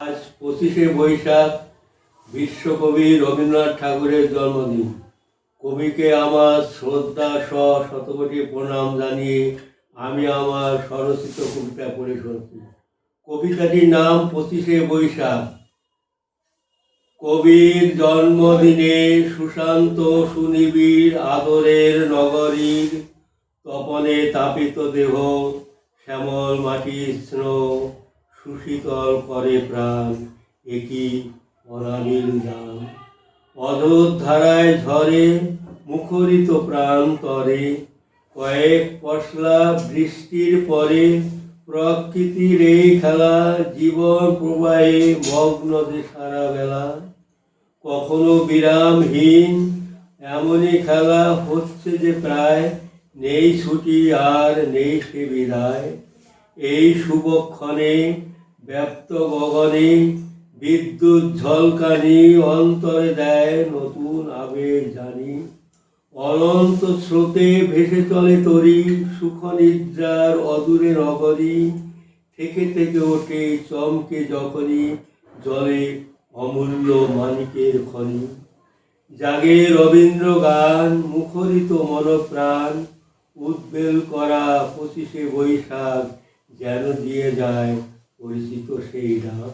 আজ 25শে বৈশাখ বিশ্বকবি রবীন্দ্রনাথ ঠাকুরের জন্মদিন। কবিকে আমার শ্রদ্ধা শতকোটি প্রণাম জানিয়ে আমি আমার স্বরচিত কবিতা পড়ে শোনাচ্ছি। কবিতাটির নাম 25শে বৈশাখ। কবির জন্মদিনে সুশান্ত সুনিবিড় আদরের নগরীর তপনে তাপিত দেহ, শ্যামল মাটির স্নেহ সুশীতল করে প্রাণ, একই অনাবিল দান। অধর ধারায় ঝরে মুখরিত প্রান্তরে, কয়েক পশলা বৃষ্টির পরে প্রকৃতির এই খেলা, জীবন প্রবাহে মগ্ন যে সারা বেলা। কখনো বিরামহীন এমনই খেলা হচ্ছে যে প্রায়, নেই ছুটি আর নেই সে বিদায়। এই শুভক্ষণে ব্যপ্ত গগনে বিদ্যুৎ ঝলকানি, অন্তরে দেয় নতুন আবেগ জানি। অনন্ত স্রোতে ভেসে চলে তরি, সুখ নিদ্রার অদূরে নগরী। থেকে থেকে ওঠে চমকে যখনই জলে অমূল্য মানিকের খনি। জাগে রবীন্দ্র গান, মুখরিত মনপ্রাণ, উদ্বেল করা 25শে বৈশাখ যেন দিয়ে যায় পরিচিত সেই ডাক।